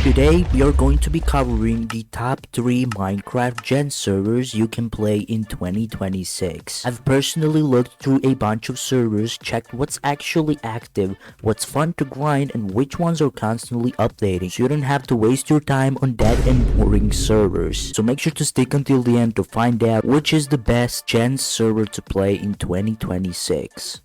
Today we are going to be covering the top 3 Minecraft Gen servers you can play in 2026. I've personally looked through a bunch of servers, checked what's actually active, what's fun to grind, and which ones are constantly updating, so you don't have to waste your time on dead and boring servers. So make sure to stick until the end to find out which is the best Gen server to play in 2026.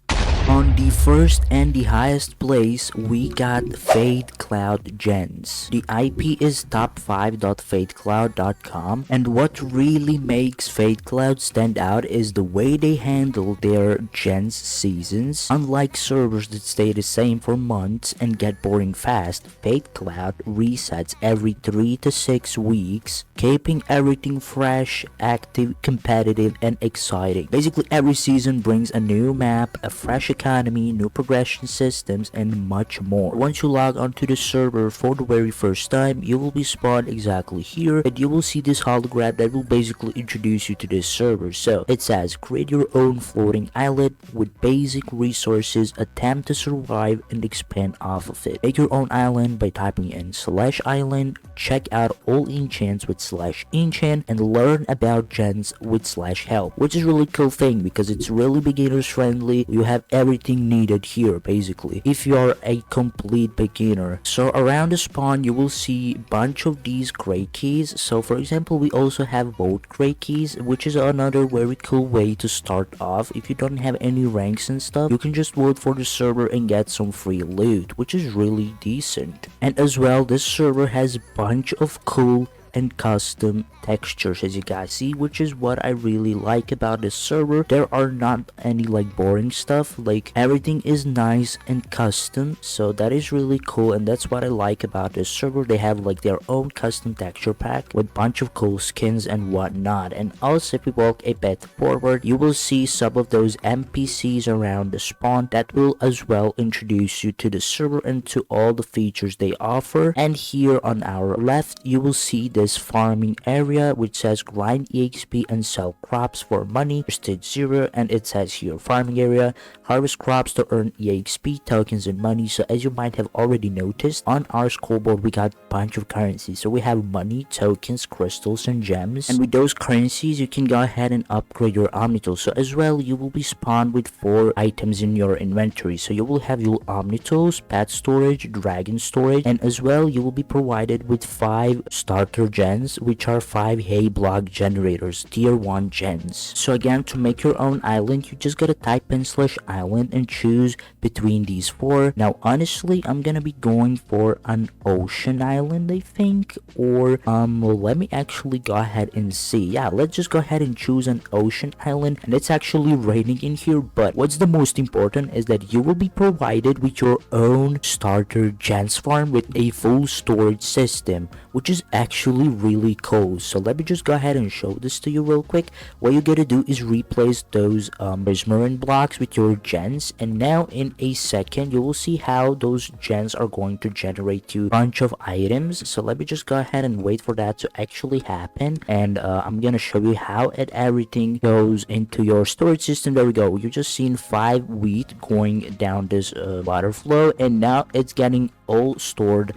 On the first and the highest place, we got FadeCloud Gens. The IP is top5.fatecloud.com, and what really makes FadeCloud stand out is the way they handle their Gens seasons. Unlike servers that stay the same for months and get boring fast, FadeCloud resets every 3 to 6 weeks, keeping everything fresh, active, competitive, and exciting. Basically, every season brings a new map, a fresh economy, new progression systems, and much more. Once you log onto the server for the very first time, you will be spawned exactly here, and you will see this hologram that will basically introduce you to this server. So it says, create your own floating island with basic resources, attempt to survive and expand off of it. Make your own island by typing in /island, check out all enchants with /enchant, and learn about gens with /help, which is really cool thing because it's really beginners friendly. You have everything needed here basically if you are a complete beginner. So around the spawn you will see a bunch of these gray keys. So for example, we also have vote gray keys, which is another very cool way to start off. If you don't have any ranks and stuff, you can just vote for the server and get some free loot, which is really decent. And as well, this server has a bunch of cool and custom textures, as you guys see, which is what I really like about this server. There are not any like boring stuff, like everything is nice and custom, so that is really cool, and that's what I like about this server. They have like their own custom texture pack with bunch of cool skins and whatnot. And also, if we walk a bit forward, you will see some of those NPCs around the spawn that will as well introduce you to the server and to all the features they offer. And here on our left, you will see this farming area which says grind EXP and sell crops for money, stage 0, and it says here farming area, harvest crops to earn EXP, tokens, and money. So as you might have already noticed, on our scoreboard we got a bunch of currencies. So we have money, tokens, crystals, and gems, and with those currencies you can go ahead and upgrade your omnitools. So as well, you will be spawned with 4 items in your inventory. So you will have your omnitools, pet storage, dragon storage, and as well you will be provided with 5 starter gens, which are 5 hay block generators, tier 1 gens. So again, to make your own island, you just gotta type in /island and choose between these 4. Now honestly, I'm gonna be going for an ocean island, I think, or well, let me actually go ahead and see. Yeah, let's just go ahead and choose an ocean island, and it's actually raining in here. But what's the most important is that you will be provided with your own starter gens farm with a full storage system, which is actually really cool. So let me just go ahead and show this to you real quick. What you gotta do is replace those prismarine blocks with your gens, and now in a second you will see how those gens are going to generate you a bunch of items. So let me just go ahead and wait for that to actually happen, and I'm gonna show you how everything goes into your storage system. There we go. You just seen 5 wheat going down this water flow, and now it's getting all stored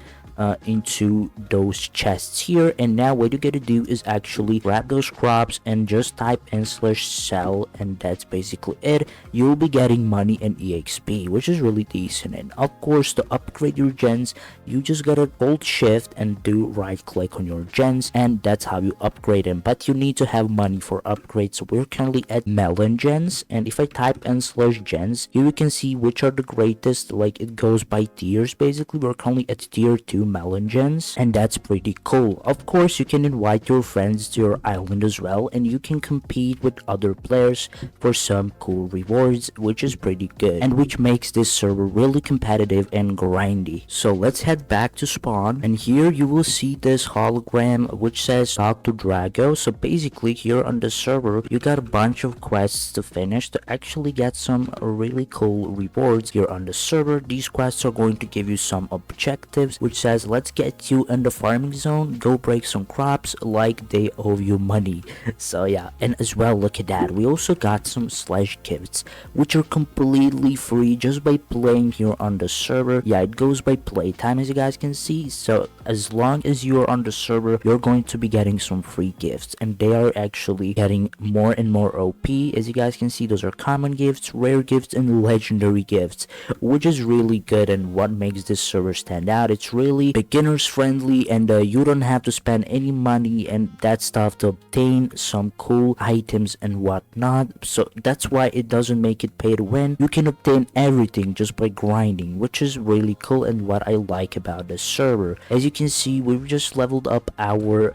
into those chests here. And now what you gotta do is actually grab those crops and just type in /sell, and that's basically it. You'll be getting money and EXP, which is really decent. And of course, to upgrade your gens, you just gotta hold shift and do right click on your gens, and that's how you upgrade them. But you need to have money for upgrades. So we're currently at melon gens, and if I type in /gens, here you can see which are the greatest. Like it goes by tiers. Basically, we're currently at tier 2 melon gens, and that's pretty cool. Of course, you can invite your friends to your island as well, and you can compete with other players for some cool rewards, which is pretty good, and which makes this server really competitive and grindy. So let's head back to spawn, and here you will see this hologram which says talk to Drago. So basically, here on the server you got a bunch of quests to finish to actually get some really cool rewards here on the server. These quests are going to give you some objectives, which says says, let's get you in the farming zone, go break some crops like they owe you money. So yeah, and as well, look at that, we also got some slash gifts which are completely free just by playing here on the server. Yeah, it goes by playtime, as you guys can see. So as long as you're on the server, you're going to be getting some free gifts, and they are actually getting more and more OP. As you guys can see, those are common gifts, rare gifts, and legendary gifts, which is really good. And what makes this server stand out, it's really beginners friendly, and you don't have to spend any money and that stuff to obtain some cool items and whatnot. So that's why it doesn't make it pay to win. You can obtain everything just by grinding, which is really cool and what I like about this server. As you can see, we've just leveled up our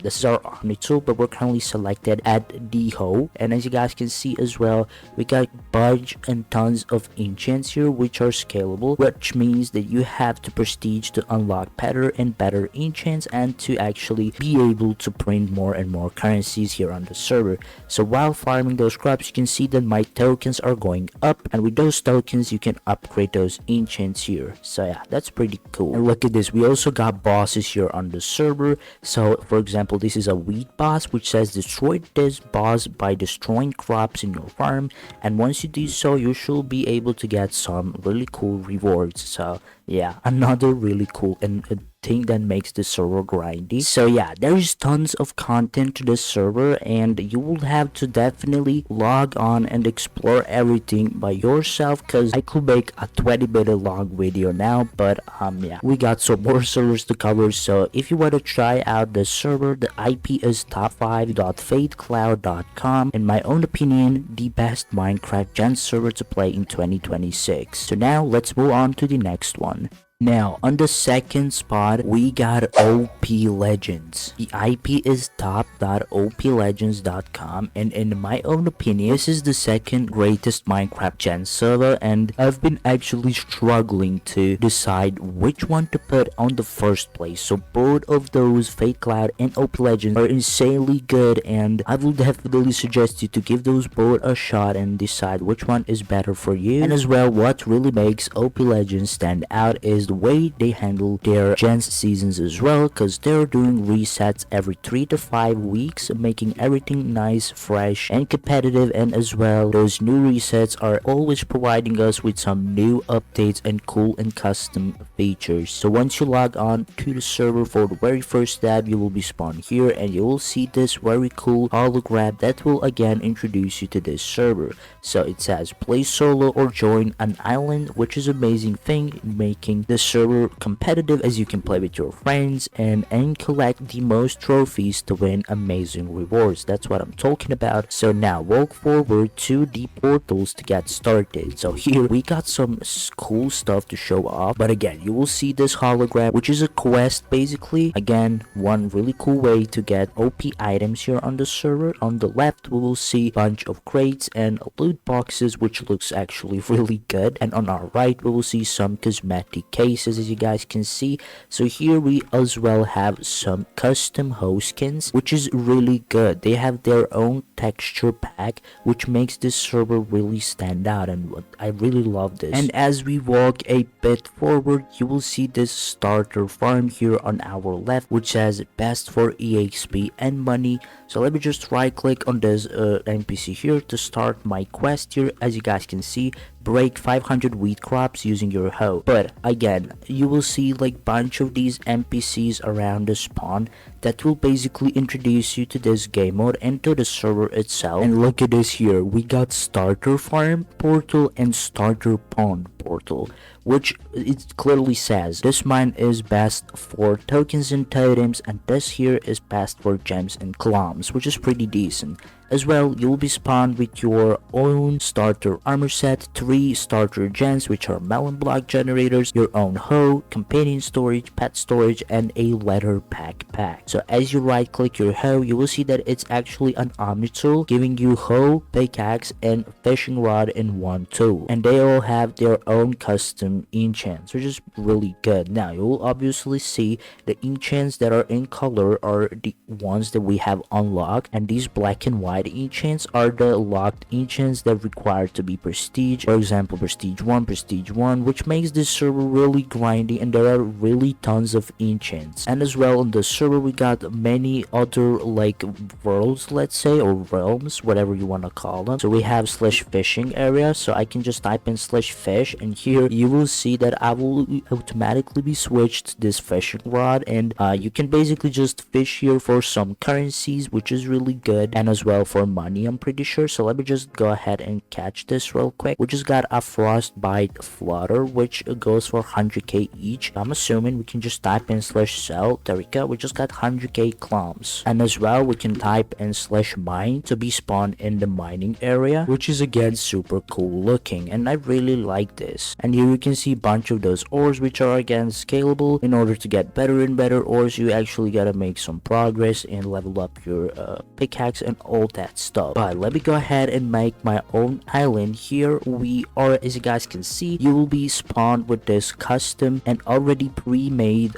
this is our Omni tool, but we're currently selected at the hoe. And as you guys can see as well, we got bunch and tons of enchants here which are scalable, which means that you have to prestige to unlock better and better enchants and to actually be able to print more and more currencies here on the server. So while farming those crops, you can see that my tokens are going up, and with those tokens you can upgrade those enchants here. So yeah, that's pretty cool. And look at this, we also got bosses here on the server. So for example, this is a wheat boss which says destroy this boss by destroying crops in your farm, and once you do so, you should be able to get some really cool rewards. So yeah, another really cool and thing that makes the server grindy. So yeah, there's tons of content to this server, and you will have to definitely log on and explore everything by yourself, because I could make a 20-minute long video now, but yeah, we got some more servers to cover. So if you want to try out the server, the IP is top5.fatecloud.com. In my own opinion, the best Minecraft Gens server to play in 2026. So now let's move on to the next one. Now, on the second spot, we got OPLegends. The IP is top.oplegends.com, and in my own opinion, this is the second greatest Minecraft Gen server, and I've been actually struggling to decide which one to put on the first place. So both of those, FadeCloud and OPLegends, are insanely good, and I will definitely suggest you to give those both a shot and decide which one is better for you. And as well, what really makes OPLegends stand out is the way they handle their Gens seasons as well, because they're doing resets every 3 to 5 weeks, making everything nice, fresh, and competitive. And as well, those new resets are always providing us with some new updates and cool and custom features. So once you log on to the server for the very first tab, you will be spawned here, and you will see this very cool hologram that will again introduce you to this server. So it says play solo or join an island, which is amazing thing, making the server competitive, as you can play with your friends and collect the most trophies to win amazing rewards. That's what I'm talking about. So now walk forward to the portals to get started. So here we got some cool stuff to show off, but again, you will see this hologram, which is a quest basically. Again, one really cool way to get OP items here on the server. On the left, we will see a bunch of crates and loot boxes, which looks actually really good, and on our right we will see some cosmetic cases, as you guys can see. So here we as well have some custom hoe skins, which is really good. They have their own texture pack, which makes this server really stand out, and I really love this. And as we walk a bit forward, you will see this starter farm here on our left, which says best for EXP and money. So let me just right click on this NPC here to start my quest here. As you guys can see, break 500 wheat crops using your hoe. But again, you will see like bunch of these NPCs around the spawn that will basically introduce you to this game mode and to the server itself. And look at this here, we got starter farm portal and starter pawn portal, which it clearly says this mine is best for tokens and totems, and this here is best for gems and clams, which is pretty decent. As well, you'll be spawned with your own starter armor set, 3 starter gens, which are melon block generators, your own hoe, companion storage, pet storage, and a leather backpack. So as you right click your hoe, you will see that it's actually an omni tool, giving you hoe, pickaxe, and fishing rod in one tool, and they all have their own custom enchants, which is really good. Now you will obviously see the enchants that are in color are the ones that we have unlocked, and these black and white enchants are the locked enchants that require to be prestige. For example, prestige 1, which makes this server really grindy, and there are really tons of enchants. And as well on the server we got many other like worlds, let's say, or realms, whatever you want to call them. So we have slash fishing area, so I can just type in slash fish, and here you will see that I will automatically be switched to this fishing rod, and you can basically just fish here for some currencies, which is really good, and as well for money, I'm pretty sure. So let me just go ahead and catch this real quick. We just got a frostbite flutter, which goes for 100k each. I'm assuming we can just type in slash sell. There we go, we just got 100k clumps. And as well we can type in slash mine to be spawned in the mining area, which is again super cool looking, and I really like this. And here you can see a bunch of those ores, which are again scalable. In order to get better and better ores, you actually gotta make some progress and level up your pickaxe and all that stuff. But let me go ahead and make my own island. Here we are, as you guys can see, you will be spawned with this custom and already pre-made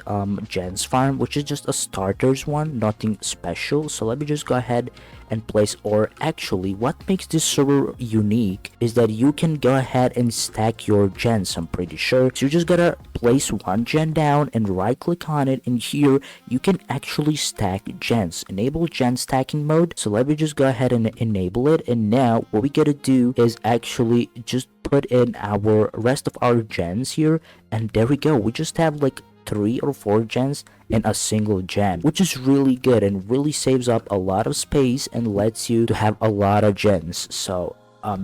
gens farm, which is just a starters one, nothing special. So let me just go ahead and place, or actually what makes this server unique is that you can go ahead and stack your gens, I'm pretty sure. So you just gotta place one gen down and right click on it, and here you can actually stack gens. Enable gen stacking mode. So let me just go ahead and enable it, and now what we gotta do is actually just put in our rest of our gens here, and there we go. We just have like 3 or 4 gens in a single gen, which is really good and really saves up a lot of space and lets you to have a lot of gens. So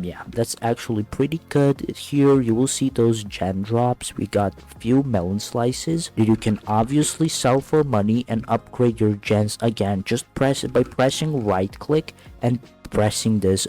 yeah, that's actually pretty good. Here you will see those gen drops. We got a few melon slices that you can obviously sell for money and upgrade your gens again. Just press it by pressing right click and pressing this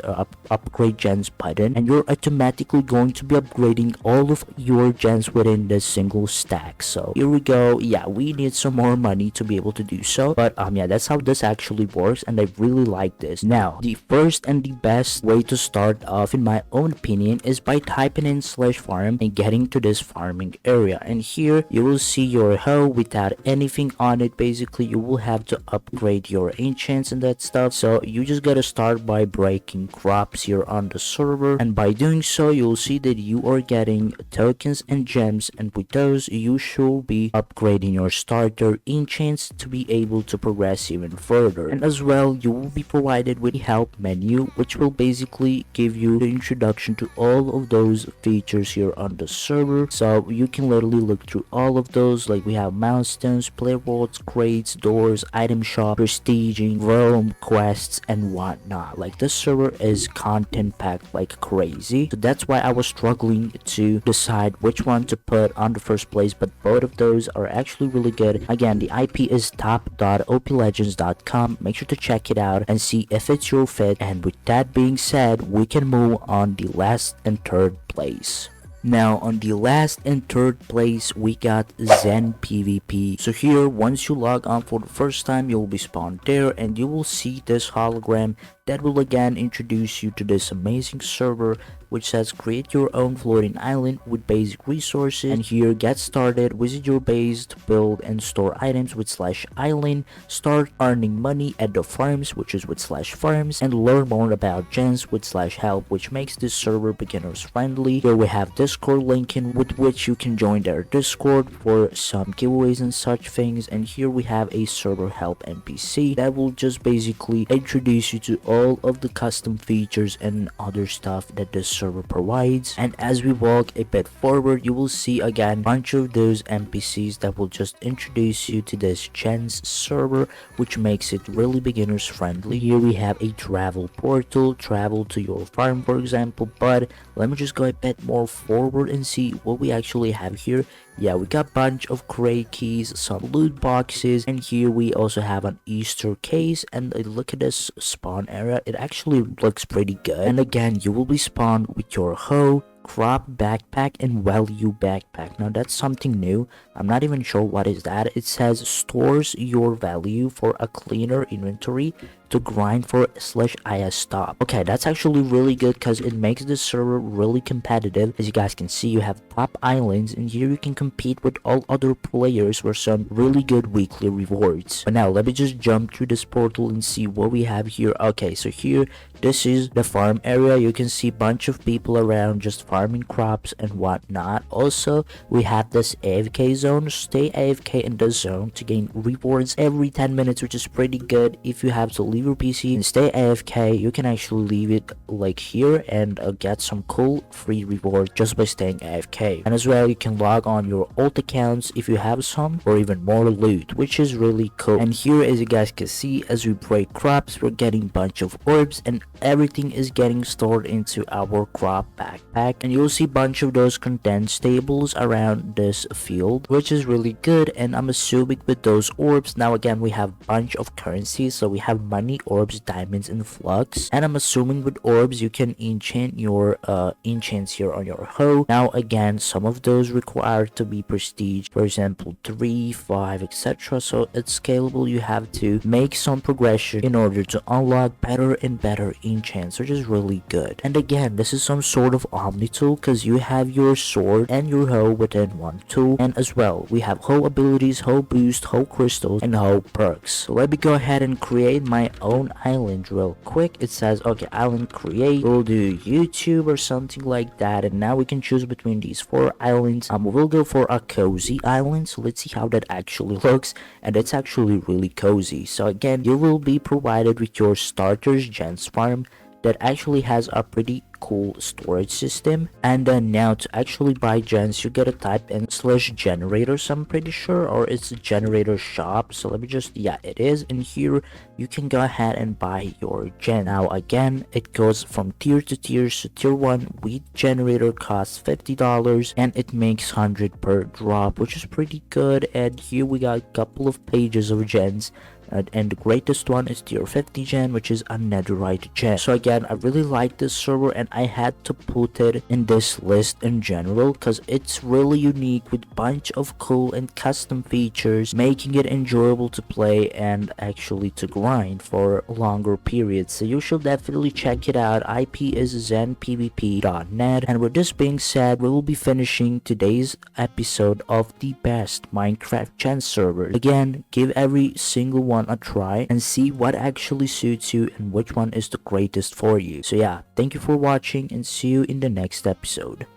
upgrade gens button, and you're automatically going to be upgrading all of your gens within this single stack. So here we go. Yeah, we need some more money to be able to do so, but yeah, that's how this actually works, and I really like this. Now the first and the best way to start off, in my own opinion, is by typing in slash farm and getting to this farming area, and here you will see your hoe without anything on it. Basically you will have to upgrade your enchants and that stuff, so you just gotta start by breaking crops here on the server, and by doing so you'll see that you are getting tokens and gems, and with those you should be upgrading your starter enchants to be able to progress even further. And as well you will be provided with the help menu, which will basically give you the introduction to all of those features here on the server. So you can literally look through all of those, like we have milestones, player worlds, crates, doors, item shop, prestiging, realm, quests, and whatnot. Like this server is content packed like crazy, so that's why I was struggling to decide which one to put on the first place, but both of those are actually really good. Again, the IP is top.oplegends.com. make sure to check it out and see if it's your fit. And with that being said, we can move on the last and third place. Now on the last and third place we got Zen PvP. So here, once you log on for the first time, you'll be spawned there, and you will see this hologram that will again introduce you to this amazing server, which says create your own floating island with basic resources. And here, get started, visit your base to build and store items with slash island, start earning money at the farms, which is with slash farms, and learn more about gens with slash help, which makes this server beginners friendly. Here we have Discord link in with which you can join their Discord for some giveaways and such things. And here we have a server help NPC that will just basically introduce you to all of the custom features and other stuff that this server provides. And as we walk a bit forward, you will see again a bunch of those NPCs that will just introduce you to this gens server, which makes it really beginners friendly. Here we have a travel portal, travel to your farm for example, but let me just go a bit more forward and see what we actually have here. Yeah, we got a bunch of crate keys, some loot boxes, and here we also have an Easter case. And look at this spawn area, it actually looks pretty good. And again, you will be spawned with your hoe, crop backpack and value backpack. Now that's something new. I'm not even sure what is that. It says stores your value for a cleaner inventory to grind for /is stop. Okay, that's actually really good because it makes the server really competitive. As you guys can see, you have top islands, and here you can compete with all other players for some really good weekly rewards. But now let me just jump through this portal and see what we have here. Okay, so here, this is the farm area. You can see a bunch of people around just farming crops and whatnot. Also, we have this AFK zone. Stay AFK in the zone to gain rewards every 10 minutes, which is pretty good. If you have to leave your PC and stay AFK, you can actually leave it like here and get some cool free reward just by staying AFK. And as well, you can log on your alt accounts if you have some, or even more loot, which is really cool. And here, as you guys can see, as we break crops, we're getting a bunch of orbs, and everything is getting stored into our crop backpack. And you'll see a bunch of those condensed tables around this field, which is really good. And I'm assuming with those orbs, now again, we have a bunch of currencies. So we have money, orbs, diamonds, and flux. And I'm assuming with orbs, you can enchant your enchants here on your hoe. Now again, some of those require to be prestige, for example 3, 5, etc. So it's scalable. You have to make some progression in order to unlock better and better enchants, which is really good. And again, this is some sort of omni tool because you have your sword and your hoe within one tool. And as well, we have hoe abilities, hoe boost, hoe crystals, and hoe perks. So let me go ahead and create my own island real quick. It says, okay, island create. We'll do YouTube or something like that. And now we can choose between these 4 islands. We'll go for a cozy island. So let's see how that actually looks. And it's actually really cozy. So again, you will be provided with your starters gens farm that actually has a pretty cool storage system. And then now to actually buy gens, you gotta type in /generators, I'm pretty sure, or it's a generator shop. So let me just, yeah, it is. And here you can go ahead and buy your gen. Now again, it goes from tier to tier. So tier 1 wheat generator costs $50 and it makes 100 per drop, which is pretty good. And here we got a couple of pages of gens. And the greatest one is tier 50 gen, which is a netherite gen. So again, I really like this server and I had to put it in this list in general because it's really unique with bunch of cool and custom features, making it enjoyable to play and actually to grind for longer periods. So you should definitely check it out. IP is ZenPvP.net. And with this being said, we will be finishing today's episode of the best Minecraft gen server. Again, give every single one a try and see what actually suits you and which one is the greatest for you. So yeah, thank you for watching and see you in the next episode.